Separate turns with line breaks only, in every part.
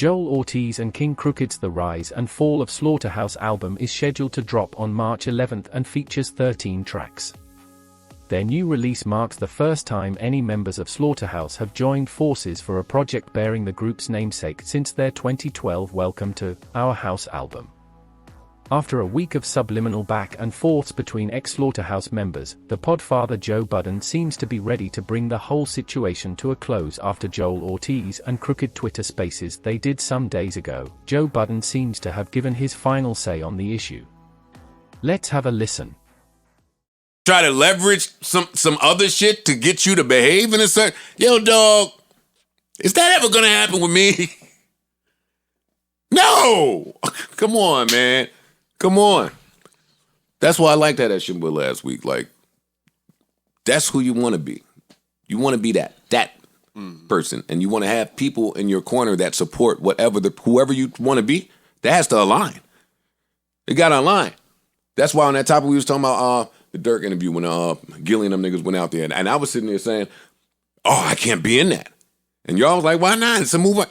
Joell Ortizz and King Crooked's The Rise and Fall of Slaughterhouse album is scheduled to drop on March 11th and features 13 tracks. Their new release marks the first time any members of Slaughterhouse have joined forces for a project bearing the group's namesake since their 2012 Welcome to Our House album. After a week of subliminal back and forths between ex-Slaughterhouse members, the podfather Joe Budden seems to be ready to bring the whole situation to a close after Joell Ortizz and Crooked Twitter Spaces they did some days ago. Joe Budden seems to have given his final say on the issue. Let's have a listen.
Try to leverage some other shit to get you to behave in a certain... Yo, dog, is that ever gonna happen with me? No! Come on, man. Come on. That's why I liked that shit last week. Like, that's who you want to be. You want to be that person. And you want to have people in your corner that support whoever you want to be. That has to align. It got to align. That's why on that topic we was talking about the Dirk interview when Gilly and them niggas went out there. And I was sitting there saying, oh, I can't be in that. And y'all was like, why not? It's a move on.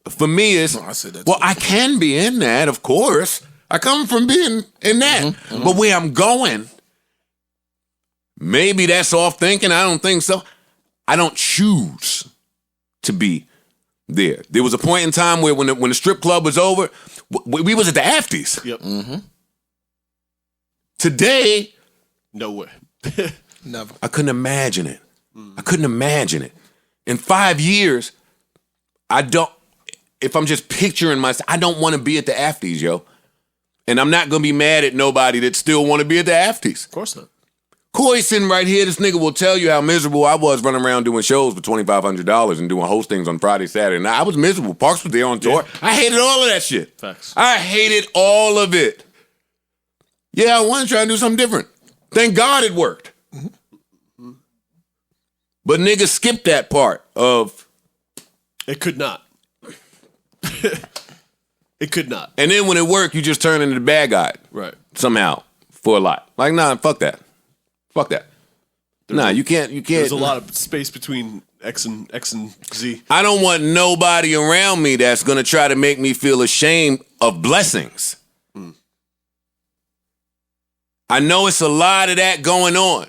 For me, it's, I can be in that, of course. I come from being in that. But where I'm going, maybe that's off thinking. I don't think so. I don't choose to be there. There was a point in time where when the strip club was over, we was at the afties.
Yep.
Today,
no way.
Never. I couldn't imagine it. I couldn't imagine it. In 5 years, if I'm just picturing myself, I don't want to be at the afties, yo. And I'm not going to be mad at nobody that still want to be at the afties.
Of course not.
Corey sitting right here, this nigga will tell you how miserable I was running around doing shows for $2,500 and doing hostings on Friday, Saturday. And I was miserable. Parks was there on tour. Yeah. I hated all of that shit.
Facts.
I hated all of it. Yeah, I want to try and do something different. Thank God it worked. But niggas skipped that part of...
It could not. It could not.
And then when it worked, you just turn into the bad guy.
Right.
Somehow. For a lot. Like, nah, fuck that. Fuck that. You can't.
There's a lot of space between X and Z.
I don't want nobody around me that's going to try to make me feel ashamed of blessings. I know it's a lot of that going on.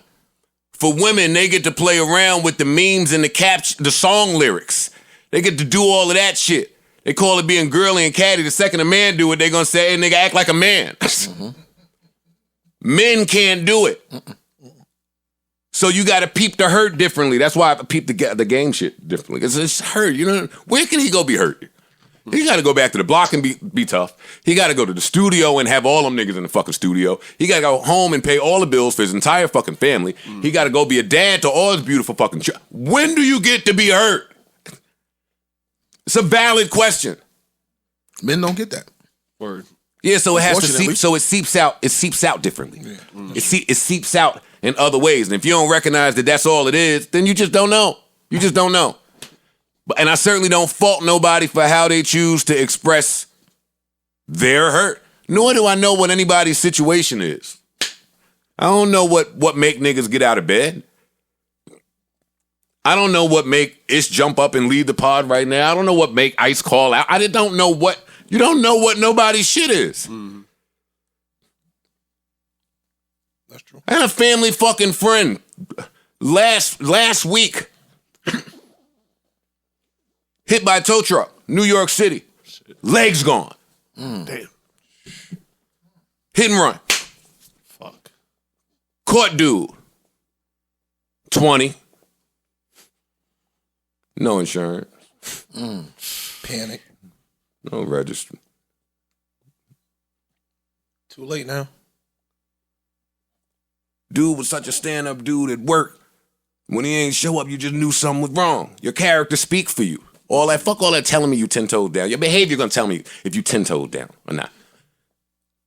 For women, they get to play around with the memes and the song lyrics. They get to do all of that shit. They call it being girly and catty. The second a man do it, they're going to say, hey, nigga, act like a man. Men can't do it. So you got to peep the hurt differently. That's why I peep the game shit differently. It's hurt. You know, where can he go be hurt? He got to go back to the block and be tough. He got to go to the studio and have all them niggas in the fucking studio. He got to go home and pay all the bills for his entire fucking family. He got to go be a dad to all his beautiful fucking children. When do you get to be hurt? It's a valid question.
Men don't get that.
Word.
Yeah, so it has to seep. So it seeps out. It seeps out differently. Yeah. It seeps out in other ways. And if you don't recognize that that's all it is, then you just don't know. You just don't know. And I certainly don't fault nobody for how they choose to express their hurt. Nor do I know what anybody's situation is. I don't know what make niggas get out of bed. I don't know what make Ish jump up and lead the pod right now. I don't know what make Ice call out. I don't know what... You don't know what nobody's shit is.
That's true.
I had a family fucking friend last week. Hit by a tow truck, New York City. Legs gone.
Damn.
Hit and run.
Fuck.
Caught dude. 20. No insurance.
Panic.
No register.
Too late now.
Dude was such a stand-up dude at work. When he ain't show up, you just knew something was wrong. Your character speak for you. Fuck all that telling me you 10-toed down. Your behavior gonna tell me if you 10-toed down or not.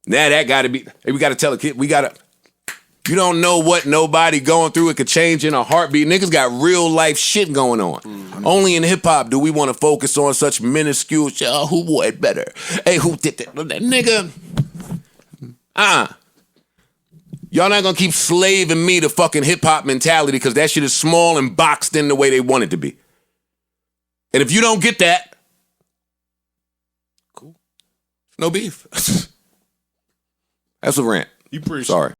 Now that gotta be, we gotta tell a kid, you don't know what nobody going through. It could change in a heartbeat. Niggas got real life shit going on. Only in hip hop do we want to focus on such minuscule shit. Oh, who wore it better? Hey, who did that? That nigga. Y'all not gonna keep slaving me to fucking hip hop mentality because that shit is small and boxed in the way they want it to be. And if you don't get that, No beef. That's a rant.
You preach.
Sorry.